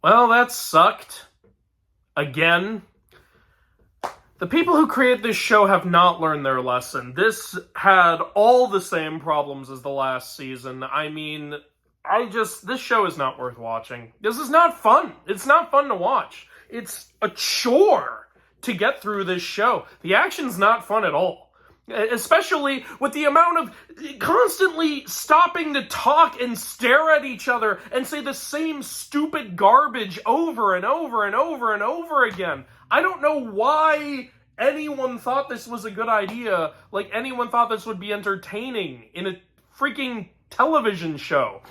Well, that sucked. Again. The people who created this show have not learned their lesson. This had all the same problems as the last season. I mean, this show is not worth watching. This is not fun. It's not fun to watch. It's a chore to get through this show. The action's not fun at all. Especially with the amount of constantly stopping to talk and stare at each other and say the same stupid garbage over and over and over and over again. I don't know why anyone thought this was a good idea. Like, anyone thought this would be entertaining in a freaking television show.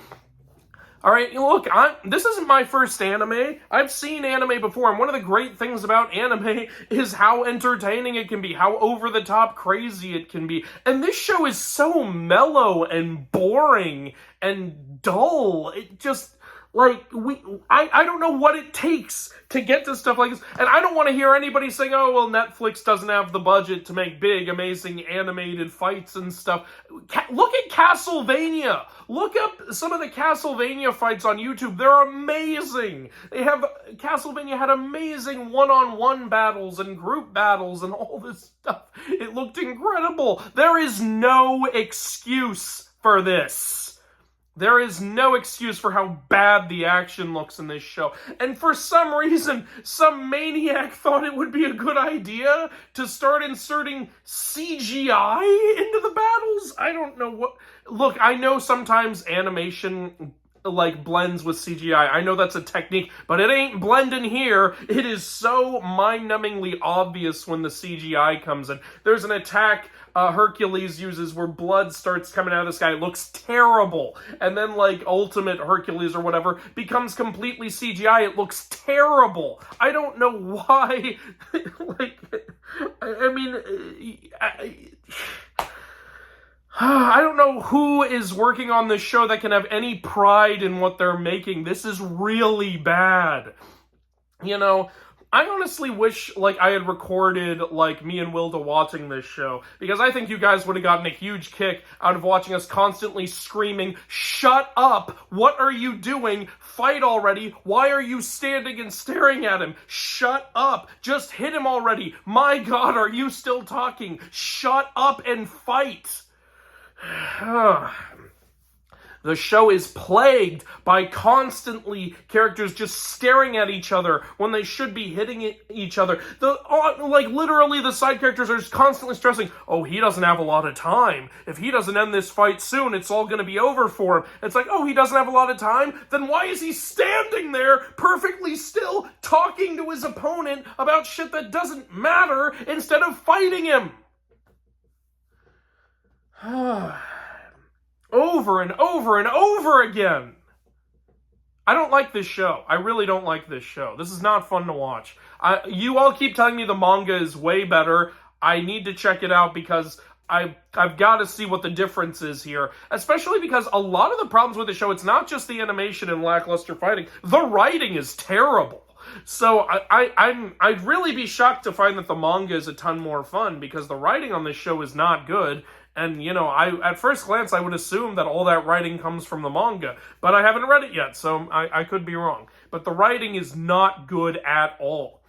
Alright, look, this isn't my first anime. I've seen anime before, and one of the great things about anime is how entertaining it can be, how over-the-top crazy it can be. And this show is so mellow and boring and dull. It just, like, I don't know what it takes to get to stuff like this. And I don't want to hear anybody saying, oh, well, Netflix doesn't have the budget to make big, amazing animated fights and stuff. Look at Castlevania. Look up some of the Castlevania fights on YouTube. They're amazing. Castlevania had amazing one-on-one battles and group battles and all this stuff. It looked incredible. There is no excuse for this. There is no excuse for how bad the action looks in this show. And for some reason, some maniac thought it would be a good idea to start inserting CGI into the battles? I don't know what... Look, I know sometimes animation blends with CGI. I know that's a technique, but it ain't blending here. It is so mind-numbingly obvious when the CGI comes in. There's an attack Hercules uses where blood starts coming out of this guy. It looks terrible. And then, Ultimate Hercules or whatever becomes completely CGI. It looks terrible. I don't know why. I don't know who is working on this show that can have any pride in what they're making. This is really bad. I honestly wish, I had recorded, me and Wilda watching this show, because I think you guys would have gotten a huge kick out of watching us constantly screaming, "Shut up! What are you doing? Fight already! Why are you standing and staring at him? Shut up! Just hit him already! My God, are you still talking? Shut up and fight!" The show is plagued by constantly characters just staring at each other when they should be hitting each other. Literally the side characters are just constantly stressing, oh, he doesn't have a lot of time. If he doesn't end this fight soon, it's all going to be over for him. It's like, oh, he doesn't have a lot of time? Then why is he standing there perfectly still talking to his opponent about shit that doesn't matter instead of fighting him? Over and over and over again. I don't like this show. I really don't like this show. This is not fun to watch. You all keep telling me the manga is way better. I need to check it out because I've got to see what the difference is here. Especially because a lot of the problems with the show, it's not just the animation and lackluster fighting. The writing is terrible. So I'd really be shocked to find that the manga is a ton more fun because the writing on this show is not good. And, at first glance, I would assume that all that writing comes from the manga. But I haven't read it yet, so I could be wrong. But the writing is not good at all.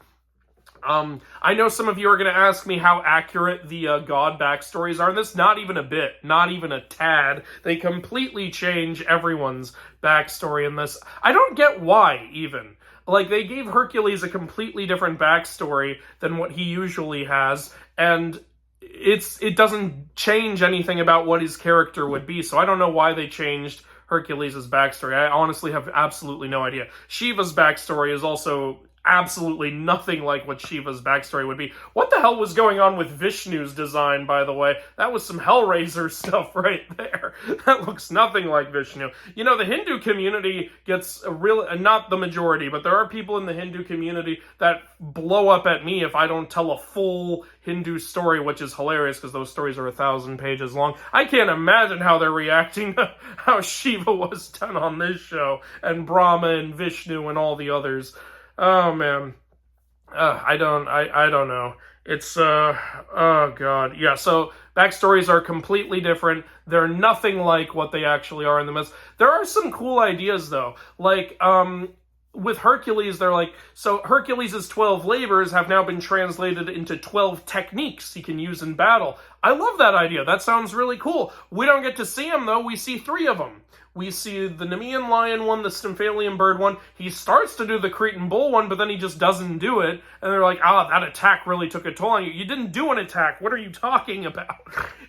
I know some of you are going to ask me how accurate the god backstories are. And this, not even a bit. Not even a tad. They completely change everyone's backstory in this. I don't get why, even. They gave Hercules a completely different backstory than what he usually has. And it doesn't change anything about what his character would be, so I don't know why they changed Hercules' backstory. I honestly have absolutely no idea. Shiva's backstory is also absolutely nothing like what Shiva's backstory would be. What the hell was going on with Vishnu's design, by the way? That was some Hellraiser stuff right there. That looks nothing like Vishnu. The Hindu community gets not the majority, but there are people in the Hindu community that blow up at me if I don't tell a full Hindu story, which is hilarious because those stories are 1,000 pages long. I can't imagine how they're reacting to how Shiva was done on this show, and Brahma and Vishnu and all the others. Oh, man. I don't know. It's, oh, God. Yeah, so backstories are completely different. They're nothing like what they actually are in the myths. There are some cool ideas, though. with Hercules, they're like, so Hercules' 12 labors have now been translated into 12 techniques he can use in battle. I love that idea. That sounds really cool. We don't get to see them, though. We see 3 of them. We see the Nemean lion one, the Stymphalian bird one. He starts to do the Cretan bull one, but then he just doesn't do it. And they're like, that attack really took a toll on you. You didn't do an attack. What are you talking about?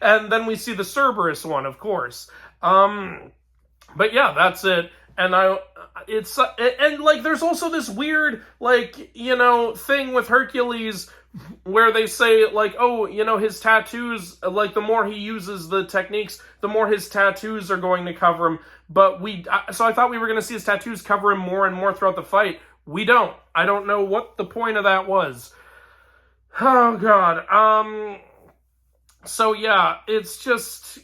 And then we see the Cerberus one, of course. But yeah, that's it. And there's also this weird, thing with Hercules where they say, his tattoos, the more he uses the techniques, the more his tattoos are going to cover him. But so I thought we were going to see his tattoos cover him more and more throughout the fight. We don't. I don't know what the point of that was. Oh, God. So yeah, it's just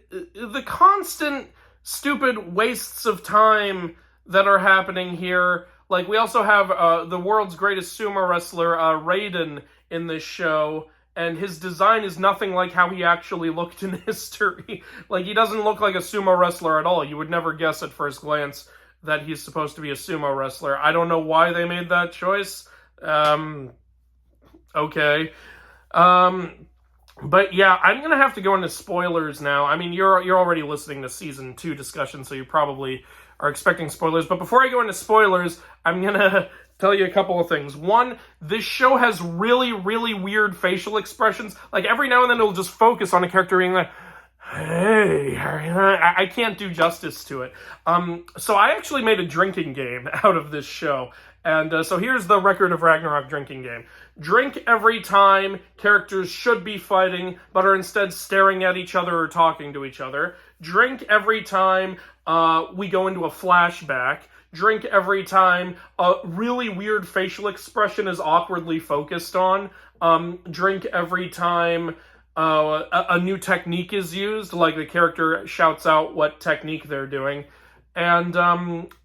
the constant stupid wastes of time that are happening here. Like, we also have the world's greatest sumo wrestler, Raiden, in this show, and his design is nothing like how he actually looked in history. Like, he doesn't look like a sumo wrestler at all. You would never guess at first glance that he's supposed to be a sumo wrestler. I don't know why they made that choice. Okay. But yeah, I'm going to have to go into spoilers now. I mean, you're already listening to Season 2 discussion, so you probably are expecting spoilers. But before I go into spoilers, I'm going to tell you a couple of things. One, this show has really, really weird facial expressions. Like, every now and then it'll just focus on a character being like, hey, I can't do justice to it. So I actually made a drinking game out of this show. And so here's the Record of Ragnarok drinking game. Drink every time characters should be fighting, but are instead staring at each other or talking to each other. Drink every time we go into a flashback. Drink every time a really weird facial expression is awkwardly focused on. Drink every time a new technique is used, like the character shouts out what technique they're doing. And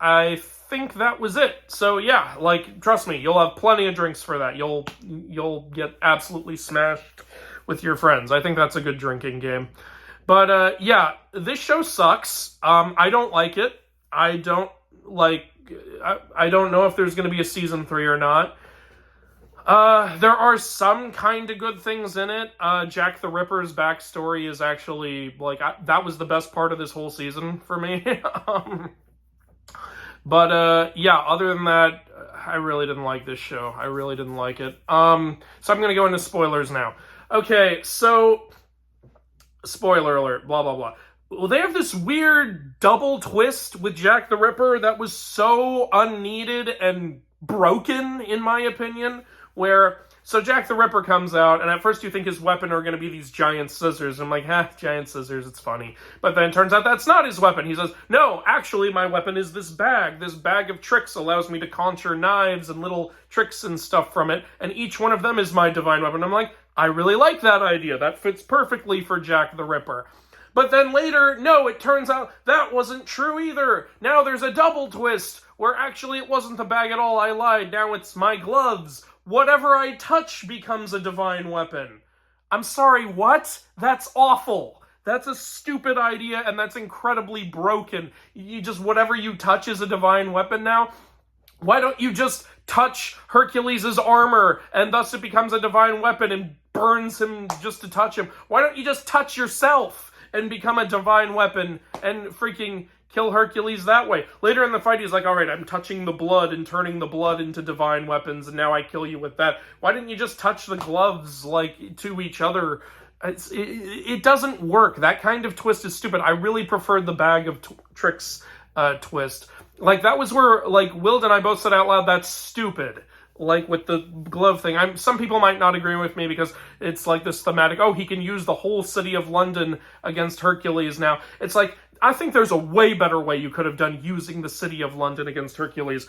I think that was it. So yeah, trust me, you'll have plenty of drinks for that. You'll get absolutely smashed with your friends. I think that's a good drinking game. But yeah, this show sucks. I don't like it. I don't know if there's going to be a season 3 or not. There are some kind of good things in it. Jack the Ripper's backstory is actually, that was the best part of this whole season for me. But yeah, other than that, I really didn't like this show. I really didn't like it. So I'm going to go into spoilers now. Okay, so, spoiler alert, blah, blah, blah. Well, they have this weird double twist with Jack the Ripper that was so unneeded and broken, in my opinion, so Jack the Ripper comes out, and at first you think his weapon are going to be these giant scissors. I'm like, giant scissors, it's funny. But then it turns out that's not his weapon. He says, no, actually my weapon is this bag. This bag of tricks allows me to conjure knives and little tricks and stuff from it, and each one of them is my divine weapon. I'm like, I really like that idea. That fits perfectly for Jack the Ripper. But then later, no, it turns out that wasn't true either. Now there's a double twist, where actually it wasn't the bag at all, I lied. Now it's my gloves. Whatever I touch becomes a divine weapon. I'm sorry, what? That's awful. That's a stupid idea, and that's incredibly broken. Whatever you touch is a divine weapon now? Why don't you just touch Hercules' armor, and thus it becomes a divine weapon and burns him just to touch him? Why don't you just touch yourself and become a divine weapon and freaking kill Hercules that way? Later in the fight, he's like, all right, I'm touching the blood and turning the blood into divine weapons, and now I kill you with that. Why didn't you just touch the gloves, to each other? It doesn't work. That kind of twist is stupid. I really preferred the bag of tricks twist. That was where, Wild and I both said out loud, that's stupid. With the glove thing. Some people might not agree with me because it's this thematic, he can use the whole city of London against Hercules now. It's I think there's a way better way you could have done using the city of London against Hercules.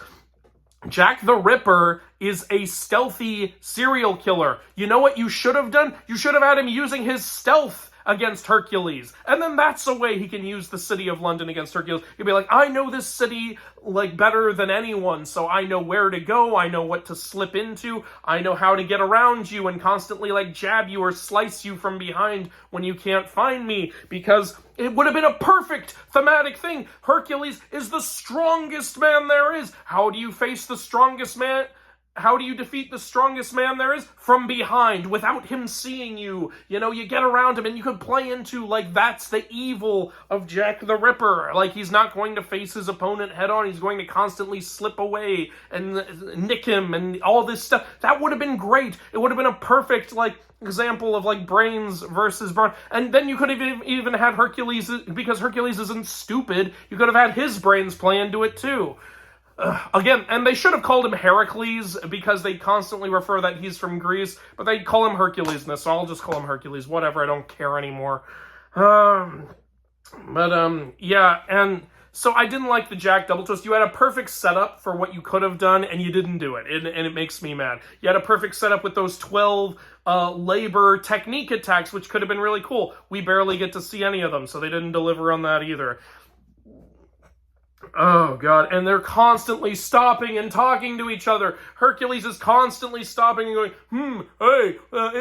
Jack the Ripper is a stealthy serial killer. You know what you should have done? You should have had him using his stealth against Hercules. And then that's a way he can use the city of London against Hercules. He'll be like, I know this city, like, better than anyone, so I know where to go, I know what to slip into, I know how to get around you and constantly, like, jab you or slice you from behind when you can't find me, because it would have been a perfect thematic thing. Hercules is the strongest man there is. How do you face the strongest man? How do you defeat the strongest man there is? From behind, without him seeing you. You know, you get around him, and you could play into, like, that's the evil of Jack the Ripper. Like, he's not going to face his opponent head on. He's going to constantly slip away and nick him and all this stuff. That would have been great. It would have been a perfect, like, example of, like, brains versus brawn. And then you could have even had Hercules, because Hercules isn't stupid, you could have had his brains play into it, too. Again, and they should have called him Heracles, because they constantly refer that he's from Greece, but they call him Hercules in this, so I'll just call him Hercules. Whatever, I don't care anymore. Yeah, and so I didn't like the Jack double twist. You had a perfect setup for what you could have done, and you didn't do it, and it makes me mad. You had a perfect setup with those 12 labor technique attacks, which could have been really cool. We barely get to see any of them, so they didn't deliver on that either. Oh, God, and they're constantly stopping and talking to each other. Hercules is constantly stopping and going, hey,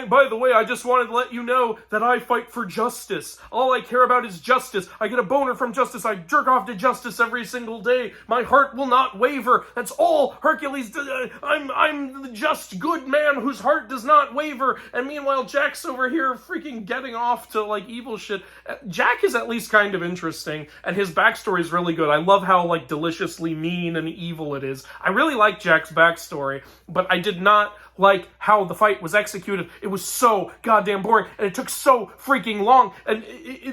by the way, I just wanted to let you know that I fight for justice. All I care about is justice. I get a boner from justice. I jerk off to justice every single day. My heart will not waver. That's all Hercules does. I'm the just good man whose heart does not waver. And meanwhile, Jack's over here freaking getting off to, like, evil shit. Jack is at least kind of interesting, and his backstory is really good. I love how, like, deliciously mean and evil it is. I really like Jack's backstory, but I did not like how the fight was executed. It was so goddamn boring, and it took so freaking long, and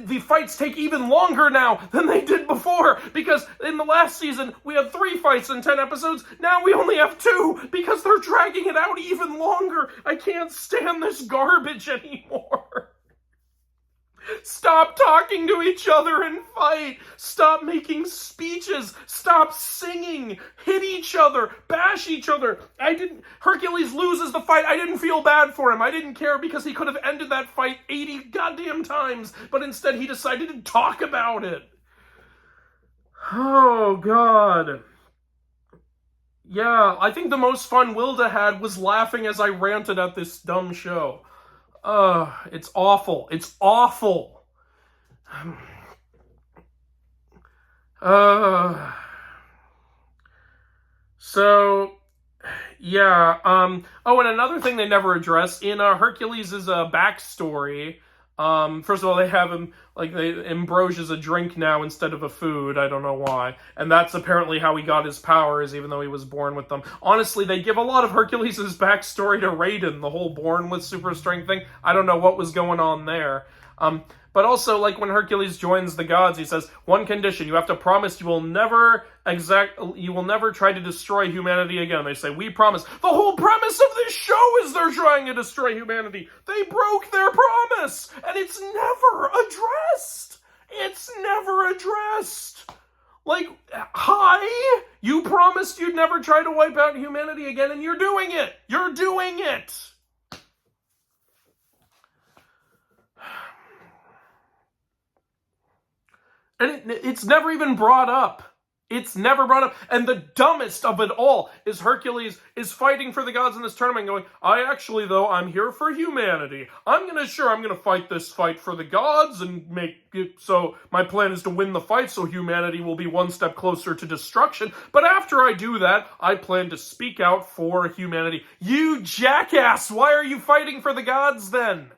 the fights take even longer now than they did before, because in the last season, we had 3 fights in 10 episodes, now we only have 2, because they're dragging it out even longer. I can't stand this garbage anymore. Stop talking to each other and fight. Stop making speeches. Stop singing. Hit each other. Bash each other. Hercules loses the fight. I didn't feel bad for him. I didn't care, because he could have ended that fight 80 goddamn times, but instead he decided to talk about it. Oh, God. Yeah, I think the most fun Wilda had was laughing as I ranted at this dumb show. It's awful. It's awful. So, yeah, oh, and another thing they never address, in Hercules' backstory, first of all, they have him, like, Ambrosia's a drink now instead of a food. I don't know why. And that's apparently how he got his powers, even though he was born with them. Honestly, they give a lot of Hercules' backstory to Raiden, the whole born with super strength thing. I don't know what was going on there. But also, like, when Hercules joins the gods, he says, one condition, you have to promise you will never try to destroy humanity again. They say, we promise. The whole premise of this show is they're trying to destroy humanity. They broke their promise, and it's never addressed. It's never addressed. Like, hi? You promised you'd never try to wipe out humanity again, and you're doing it. You're doing it. And it's never even brought up. It's never brought up. And the dumbest of it all is Hercules is fighting for the gods in this tournament going, I'm here for humanity. I'm going to fight this fight for the gods and make it so my plan is to win the fight so humanity will be one step closer to destruction. But after I do that, I plan to speak out for humanity. You jackass! Why are you fighting for the gods then?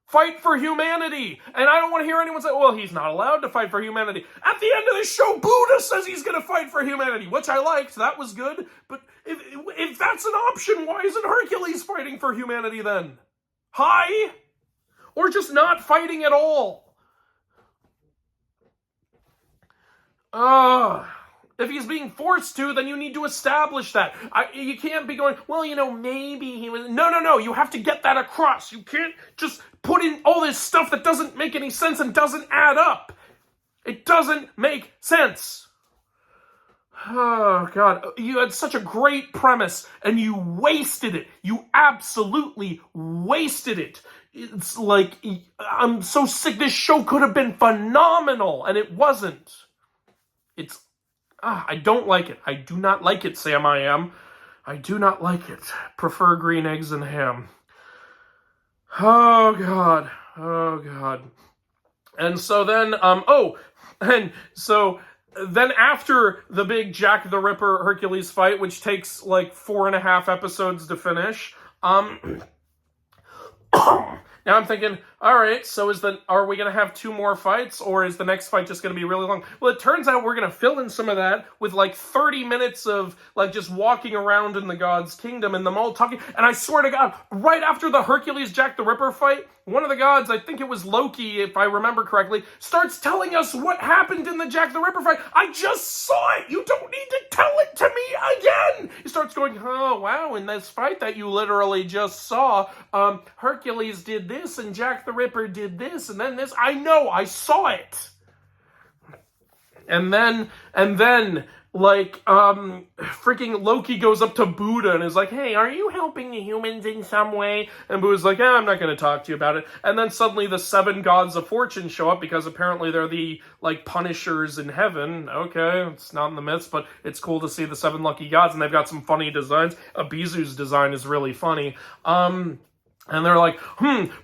Fight for humanity. And I don't want to hear anyone say, well, he's not allowed to fight for humanity. At the end of the show, Buddha says he's going to fight for humanity, which I liked. That was good. But if that's an option, why isn't Hercules fighting for humanity then? Hi? Or just not fighting at all? If he's being forced to, then you need to establish that. You can't be going, well, maybe he was... No. You have to get that across. You can't just put in all this stuff that doesn't make any sense and doesn't add up. It doesn't make sense. Oh, God. You had such a great premise, and you wasted it. You absolutely wasted it. It's like, I'm so sick. This show could have been phenomenal, and it wasn't. I don't like it. I do not like it, Sam I Am. I do not like it. Prefer green eggs and ham. Oh, God. Oh, God. And so then, then after the big Jack the Ripper Hercules fight, which takes like 4.5 episodes to finish, now I'm thinking, all right, so are we going to have 2 more fights, or is the next fight just going to be really long? Well, it turns out we're going to fill in some of that with like 30 minutes of like just walking around in the God's kingdom and them all talking. And I swear to God, right after the Hercules Jack the Ripper fight, one of the gods, I think it was Loki, if I remember correctly, starts telling us what happened in the Jack the Ripper fight. I just saw it. You don't need to tell it to me again. He starts going, oh, wow, in this fight that you literally just saw, Hercules did this and Jack the Ripper did this and then this. I know, I saw it. And then, like, freaking Loki goes up to Buddha and is like, hey, are you helping the humans in some way? And Buddha's like, I'm not going to talk to you about it. And then suddenly the 7 gods of fortune show up because apparently they're the, like, punishers in heaven. Okay, it's not in the myths, but it's cool to see the 7 lucky gods, and they've got some funny designs. Abizu's design is really funny. And they're like,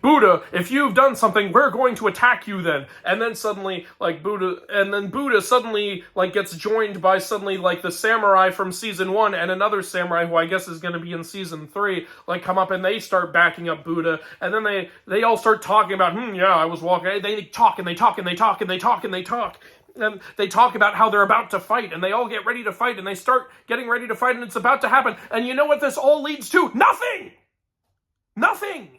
Buddha, if you've done something, we're going to attack you then. And then suddenly, like, Buddha suddenly, like, gets joined by suddenly, like, the samurai from season 1 and another samurai who I guess is going to be in season 3, like, come up and they start backing up Buddha. And then they all start talking about, I was walking. They talk and they talk and they talk and they talk and they talk. And they talk about how they're about to fight, and they all get ready to fight, and they start getting ready to fight, and it's about to happen. And you know what this all leads to? Nothing! Nothing!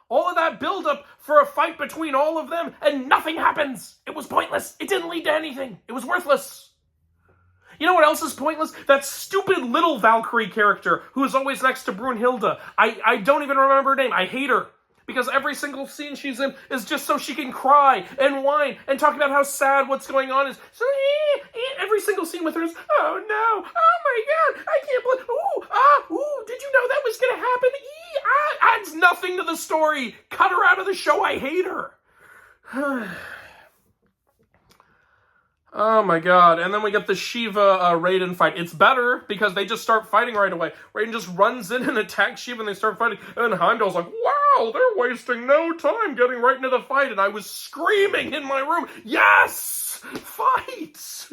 All of that buildup for a fight between all of them, and nothing happens! It was pointless. It didn't lead to anything. It was worthless. You know what else is pointless? That stupid little Valkyrie character who is always next to Brunhilde. I don't even remember her name. I hate her. Because every single scene she's in is just so she can cry and whine and talk about how sad what's going on is. So every single scene with her is, oh no, oh my God, I can't believe, did you know that was going to happen? Adds nothing to the story. Cut her out of the show. I hate her. Oh my God. And then we get the Shiva Raiden fight. It's better because they just start fighting right away. Raiden just runs in and attacks Shiva and they start fighting. And Heimdall's like, wow, they're wasting no time getting right into the fight. And I was screaming in my room, yes, fight.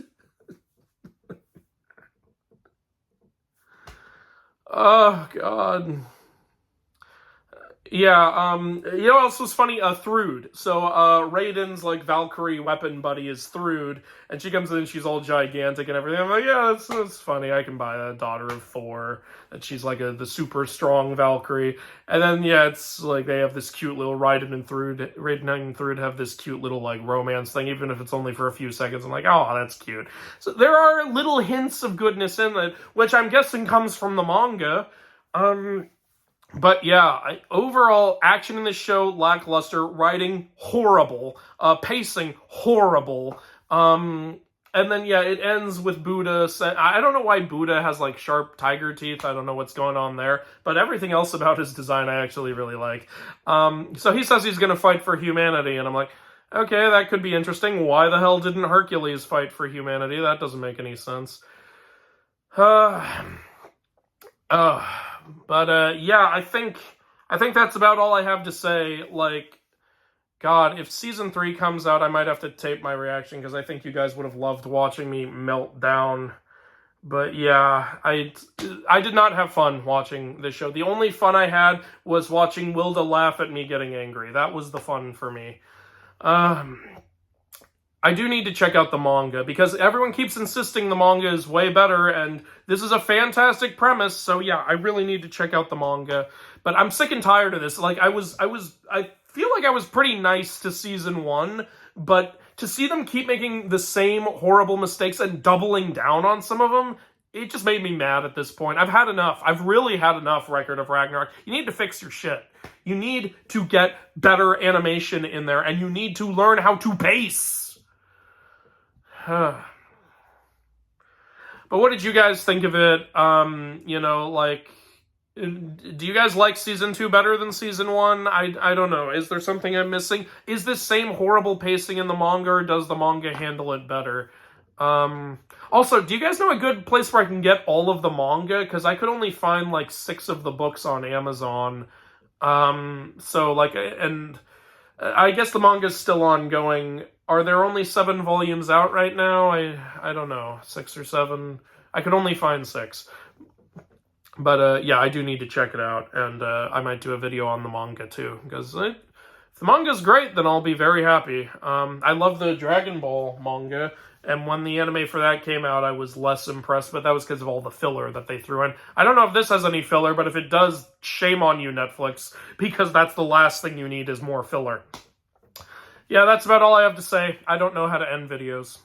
Oh God. Yeah, you know what else was funny? Thrud. So, Raiden's, like, Valkyrie weapon buddy is Thrud, and she comes in and she's all gigantic and everything. I'm like, yeah, that's funny. I can buy that. Daughter of Thor. And she's, like, the super strong Valkyrie. And then, yeah, it's, like, they have this cute little Raiden and Thrud have this cute little, like, romance thing, even if it's only for a few seconds. I'm like, oh, that's cute. So there are little hints of goodness in it, which I'm guessing comes from the manga. But yeah, overall, action in this show, lackluster. Writing, horrible. Pacing, horrible. And then, yeah, it ends with Buddha. I don't know why Buddha has, like, sharp tiger teeth. I don't know what's going on there. But everything else about his design I actually really like. So he says he's going to fight for humanity. And I'm like, okay, that could be interesting. Why the hell didn't Hercules fight for humanity? That doesn't make any sense. But yeah, I think that's about all I have to say. Like, God, if season 3 comes out, I might have to tape my reaction because I think you guys would have loved watching me melt down. But yeah, I did not have fun watching this show. The only fun I had was watching Wilda laugh at me getting angry. That was the fun for me. I do need to check out the manga, because everyone keeps insisting the manga is way better, and this is a fantastic premise, so yeah, I really need to check out the manga. But I'm sick and tired of this. Like, I feel like I was pretty nice to season 1, but to see them keep making the same horrible mistakes and doubling down on some of them, it just made me mad at this point. I've had enough. I've really had enough, Record of Ragnarok. You need to fix your shit. You need to get better animation in there, and you need to learn how to pace. But what did you guys think of it? You know, like, Do you guys like Season 2 better than Season 1? I don't know. Is there something I'm missing? Is this same horrible pacing in the manga, or does the manga handle it better? Also, do you guys know a good place where I can get all of the manga? Because I could only find, like, 6 of the books on Amazon. So, like, and I guess the manga's still ongoing. Are there only 7 volumes out right now? I don't know. 6 or 7? I could only find 6. But, yeah, I do need to check it out, and I might do a video on the manga, too, because if the manga's great, then I'll be very happy. I love the Dragon Ball manga, and when the anime for that came out, I was less impressed, but that was because of all the filler that they threw in. I don't know if this has any filler, but if it does, shame on you, Netflix, because that's the last thing you need is more filler. Yeah, that's about all I have to say. I don't know how to end videos.